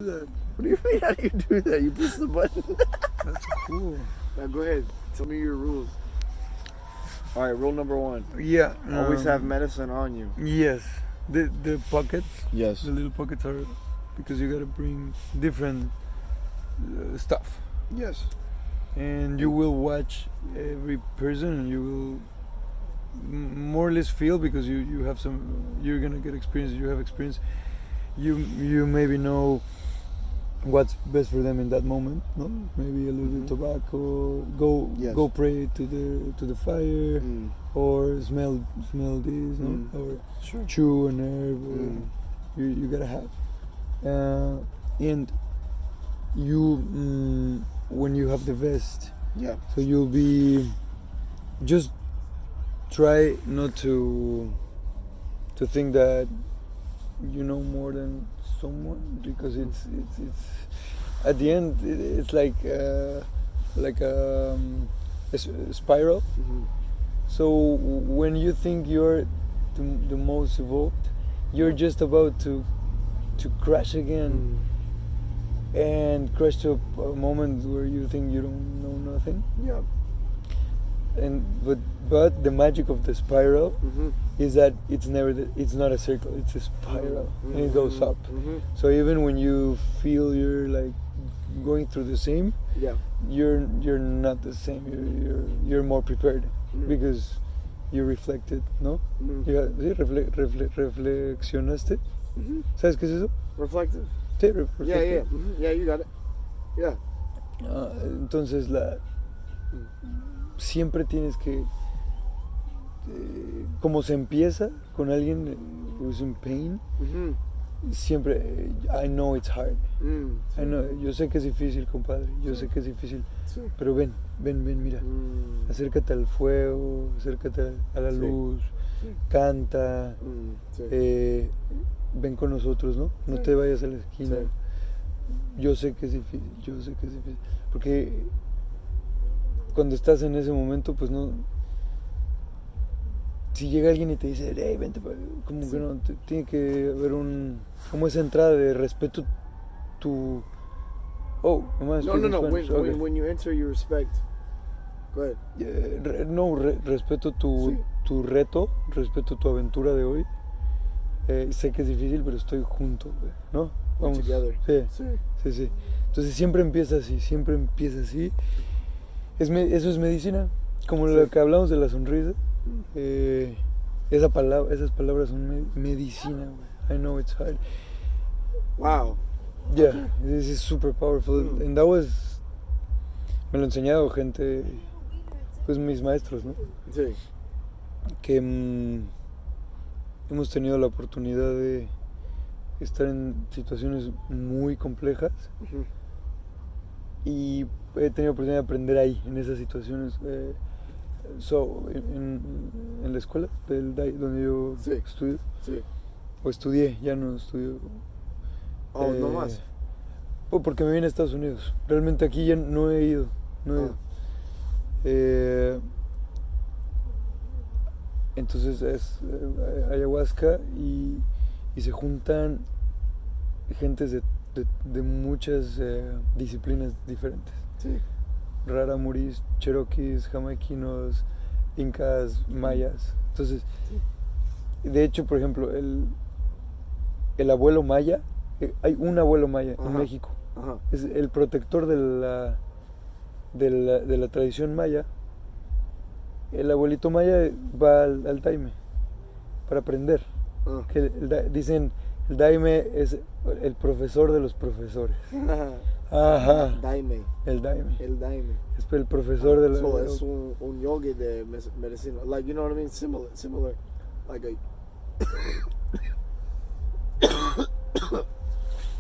that. What do you mean? How do you do that? You push the button. That's cool. Now go ahead. Tell me your rules. All right, rule number 1. Yeah. Always have medicine on you. Yes. The pockets. Yes. The little pockets are because you gotta bring different stuff, Yes. and you will watch every person, and you will more or less feel because you have some. You're gonna get experience. You have experience. You maybe know what's best for them in that moment. No, maybe a little bit of tobacco. Go pray to the fire, or smell this, no? Or Sure. chew an herb. You gotta have, and you when you have the vest, Yeah. so you'll be just try not to think that you know more than someone, because it's at the end it's like a spiral. So when you think you're the most evolved, you're just about to crash again, and crash to a moment where you think you don't know nothing. Yeah. And but the magic of the spiral is that it's not a circle, it's a spiral, and it goes up. So even when you feel you're like going through the same, Yeah. you're not the same. You're more prepared because you reflected, ¿no? ¿Sí? Reflexionaste. ¿Sabes qué es eso? Reflective. Sí, Yeah, yeah. reflective. Yeah, you got it. Yeah. Entonces siempre tienes que como se empieza con alguien who's in pain, siempre I know it's hard. I know, yo sé que es difícil, compadre, yo sé que es difícil, pero ven, mira, acércate al fuego, acércate a la luz, canta, ven con nosotros, ¿no? No te vayas a la esquina. Yo sé que es difícil, porque cuando estás en ese momento, pues no. Si llega alguien y te dice, hey, vente, como que no, tiene que haber como esa entrada de respeto. Oh, nomás. No. When you enter, you respect. Go ahead. Respeto tu reto, respeto tu aventura de hoy. Sé que es difícil, pero estoy junto, ¿no? Vamos. Together. Sí. Entonces siempre empieza así. Eso es medicina, como lo que hablamos de la sonrisa. Esas palabras son medicina, güey. I know it's hard. Wow. Yeah, this is super powerful. And that was, me lo enseñado gente, pues mis maestros, ¿no? Sí. Que hemos tenido la oportunidad de estar en situaciones muy complejas, y he tenido la oportunidad de aprender ahí, en esas situaciones. En la escuela donde yo estudio, o estudié, ya no estudio. No más. Porque me vine a Estados Unidos. Realmente aquí ya no he ido. Entonces es ayahuasca, y se juntan gentes de muchas disciplinas diferentes. Sí. Rarámuris, cherokees, jamaiquinos, incas, mayas. Entonces, de hecho, por ejemplo, el abuelo maya, hay un abuelo maya en México. Es el protector de la tradición maya. El abuelito maya va al daime para aprender. Que dicen, el daime es el profesor de los profesores. Ajá. Daime. El daime. Es el profesor de la... So es un yogi de medicina. Like, you know what I mean? Similar. Like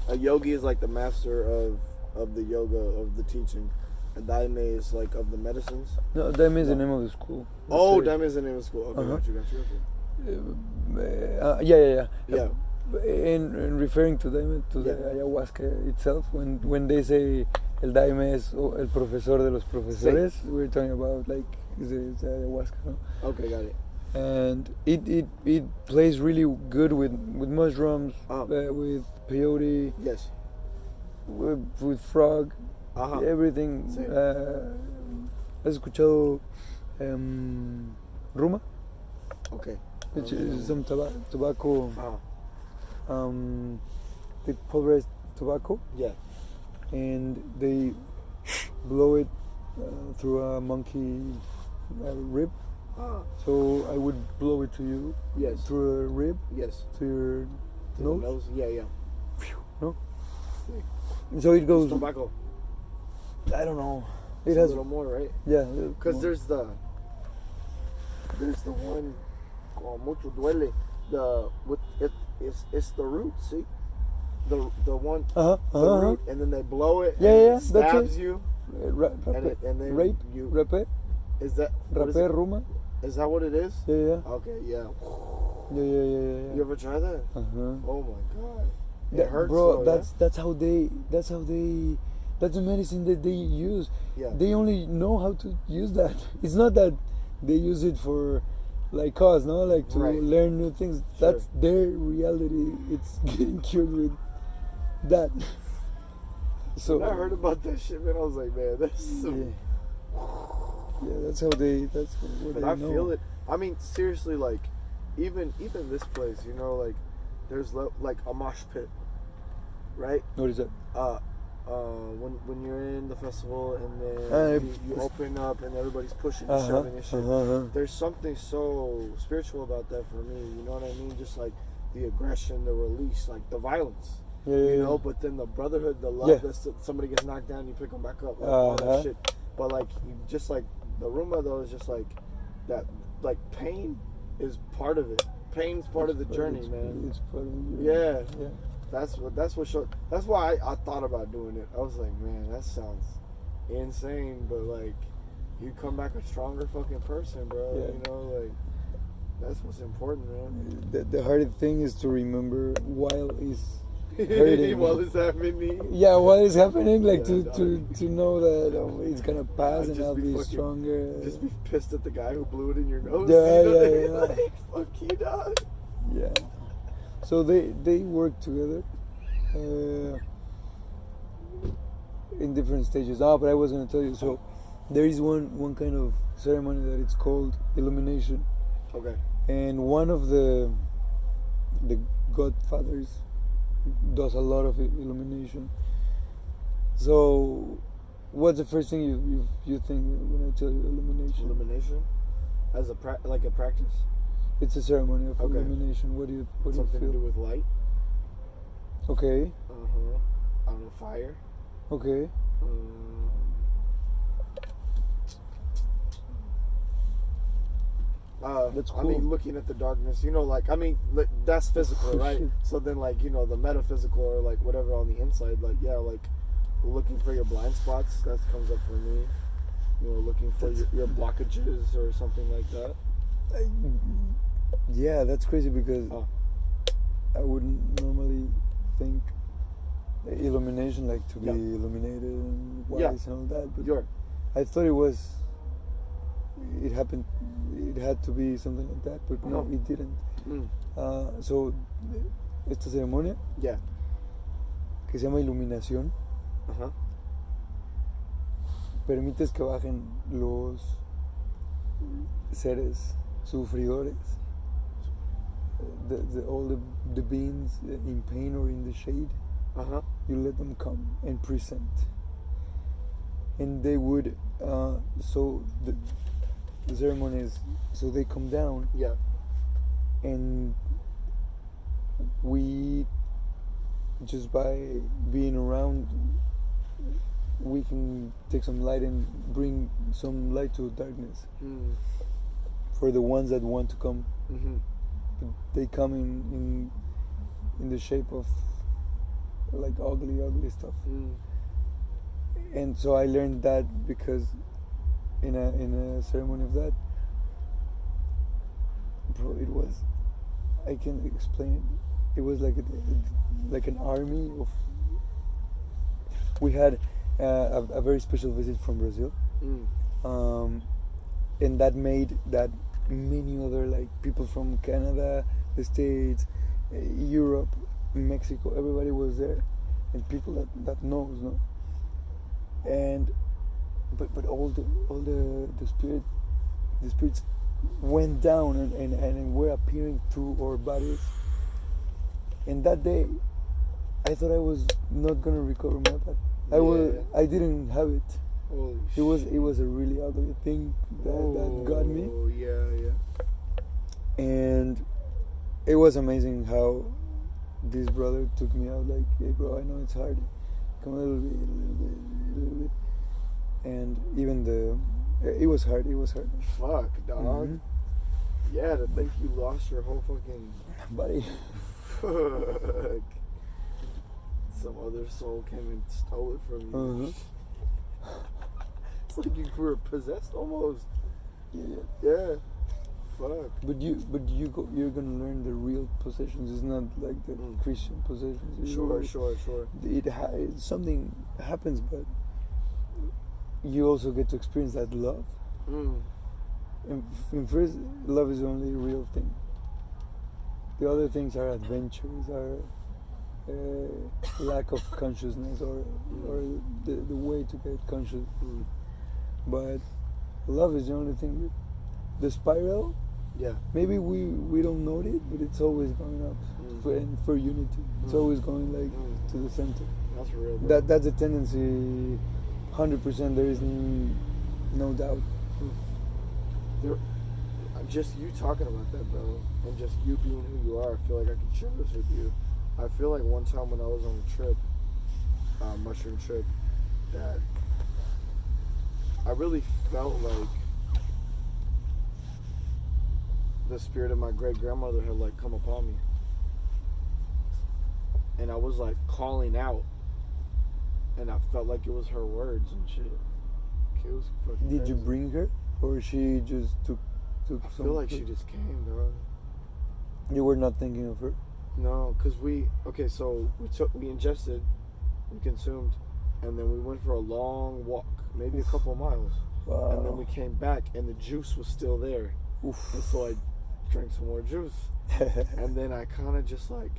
a yogi is like the master of the yoga, of the teaching. A daime is like of the medicines. No, daime is the name of the school. Daime is the name of the school. Okay, got you. Yeah. In referring to daime, the ayahuasca itself, when they say el daime es el profesor de los profesores, we're talking about like the ayahuasca, no? Okay, got it. And it plays really good with mushrooms, with peyote. Yes. with frog, Ajá. everything. Sí. ¿Has escuchado Ruma? Okay. Which is some tobacco. Ah. They pulverize tobacco Yeah. and they blow it through a monkey rib. Ah. So I would blow it to you Yes. through a rib Yes. to your To the nose. nose. Yeah, yeah. No? Sí. And so it goes. It's tobacco. I don't know. It's It a has. little more, right? Yeah. Because there's the one mucho duele. The with it's the root. See, the one the root, and then they blow it. Yeah, and yeah, it that's stabs it. you. Rape. And then Rape. you Rape. is that what is Rape it? Ruma. Is that what it is? Yeah, yeah. Okay, yeah. Yeah. You ever try that? Uh-huh. Oh my god, it hurts. Bro, though, that's how they that's the medicine that they use. Yeah. They only know how to use that. It's not that they use it for like us, no, like to Right. learn new things. Sure. That's their reality. It's getting cured with that. So When I heard about that shit, man, I was like, man, that's some. Yeah, that's how they. That's what But they I know. feel it. I mean, seriously, like, even this place, you know, like, there's like a mosh pit, right? What is that? When you're in the festival and then you open up and everybody's pushing and shoving and shit. There's something so spiritual about that for me. You know what I mean? Just like the aggression, the release, like the violence. Yeah, You know, but then the brotherhood, the love. That somebody gets knocked down, you pick them back up, like, all that shit. But like, you just like the rumor though is just like that. Like pain is part of it. Pain's part of the journey, man. It's part of the journey. Yeah. That's what showed. That's why I thought about doing it. I was like, man, that sounds insane, but like, you come back a stronger fucking person, bro. Yeah. You know, like, that's what's important, man. The hard thing is to remember while it's hurting. While it's happening. Yeah, while it's happening, like Yeah, to know that it's gonna pass and just I'll be be fucking- stronger. Just be pissed at the guy who blew it in your nose. Yeah, you know? yeah. Like, fuck you, dog. Yeah. So they work together in different stages. But I was gonna tell you. So there is one kind of ceremony that it's called illumination, Okay. and one of the godfathers does a lot of illumination. So, what's the first thing you think when I tell you illumination? Illumination, as a like a practice. It's a ceremony of Okay. illumination. What do you Something feel? to do with light. Okay. I don't know, fire. Okay. That's I mean, cool. looking at the darkness, you know, like, I mean, that's physical, Oh, right? shit. So then, like, you know, the metaphysical or, like, whatever on the inside, like, yeah, like, looking for your blind spots, that comes up for me. You know, looking for your blockages or something like that. Yeah, that's crazy because I wouldn't normally think illumination like to be illuminated and wise and all that, but I thought it happened. It had to be something like that, but no, it didn't. So esta ceremonia que se llama iluminación permites que bajen los seres sufridores, all the beings in pain or in the shade. You let them come and present, and they would. So the ceremony is, so they come down. And we, just by being around, we can take some light and bring some light to darkness for the ones that want to come. They come in the shape of like ugly stuff. And so I learned that because in a ceremony of that, bro, it was, I can't explain it. It was like an army of. We had a very special visit from Brazil, and that made that many other like people from Canada, the States, Europe, Mexico, everybody was there, and people that knows, no. And but all the spirits went down and were appearing through our bodies. And that day, I thought I was not gonna recover my body. I didn't have it. Holy it was a really ugly thing that got me. Oh yeah. And it was amazing how this brother took me out like, hey bro, I know it's hard. Come a little bit. And even it was hard. Fuck, dog. Mm-hmm. Yeah, to think you lost your whole fucking body. Fuck. Some other soul came and stole it from you. It's like you were possessed almost. Yeah. Fuck. But you're gonna learn the real possessions. It's not like the Christian possessions. Sure. Something happens, but you also get to experience that love. And first, love is the only real thing. The other things are adventures, are lack of consciousness, or the way to get conscious. But love is the only thing. The spiral, maybe we don't know it, but it's always going up for unity. It's always going like to the center. That's real, bro. That's a tendency, 100%. There is no doubt. Just you talking about that, bro, and just you being who you are, I feel like I could share this with you. I feel like one time when I was on a trip, mushroom trip, that I really felt like the spirit of my great grandmother had like come upon me, and I was like calling out, and I felt like it was her words and shit. It was fucking Did crazy. you bring her, or she just took I feel like she just came, dog. You were not thinking of her? No, because so we ingested, we consumed, and then we went for a long walk, maybe a couple of miles. Wow. And then we came back and the juice was still there. Oof. And so I drank some more juice. And then I kind of just like,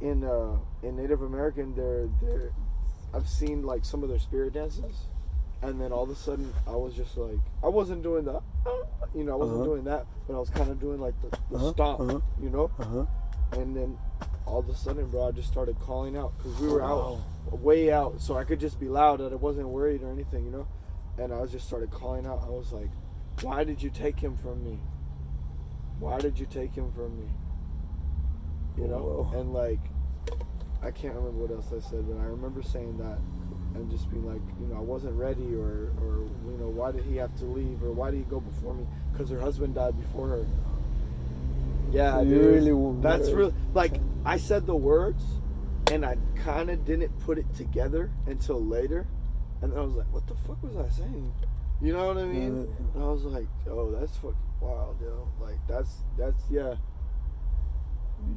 in Native American, I've seen like some of their spirit dances. And then all of a sudden, I was just like, I wasn't doing that, I wasn't doing that, but I was kind of doing like the stomp, And then all of a sudden, bro, I just started calling out because we were way out, so I could just be loud and I wasn't worried or anything, And I just started calling out. I was like, why did you take him from me? Why did you take him from me? And like, I can't remember what else I said, but I remember saying that. And just being like, I wasn't ready, or why did he have to leave, or why did he go before me? Because her husband died before her. Yeah, so dude. That's really, like, I said the words, and I kind of didn't put it together until later, and I was like, what the fuck was I saying? You know what I mean? And I was like, oh, that's fucking wild, yo. Like, that's yeah.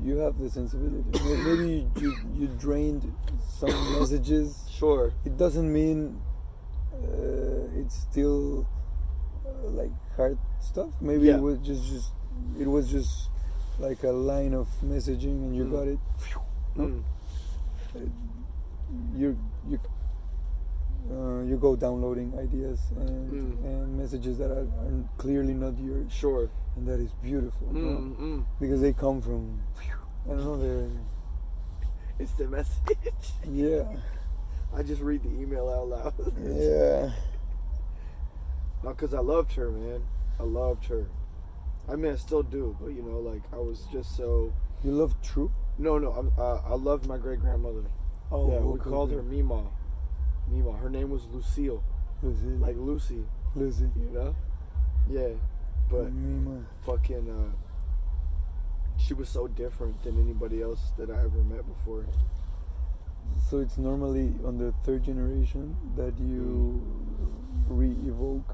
You have the sensibility. Maybe you drained some messages. Sure. It doesn't mean it's still like hard stuff. Maybe it was just like a line of messaging, and you got it. No? You go downloading ideas and messages that are clearly not yours. Sure. And that is beautiful, because they come from, I don't know, it's the message. Yeah. I just read the email out loud. Yeah. No, because I loved her, man. I loved her. I mean, I still do, but like, I was just so... You love True? No, I loved my great-grandmother. Oh, yeah, okay, we called her Mima. Her name was Lucille. Lucille. Like Lucy. Lucy. Yeah. But Mima. Fucking, she was so different than anybody else that I ever met before. So it's normally on the third generation that you re-evoke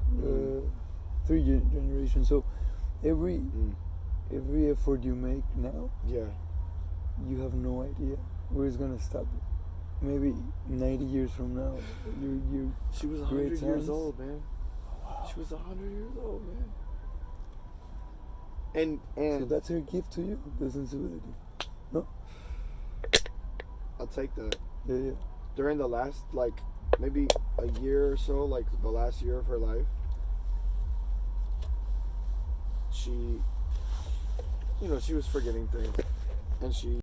third generation. So every effort you make now, you have no idea where it's gonna stop. Maybe 90 years from now, she was 100 years old, man. Wow. She was 100 years old, man. And so that's her gift to you, the sensibility. No? I'll take that. Yeah. During the last, like, maybe a year or so, like the last year of her life, she was forgetting things, and she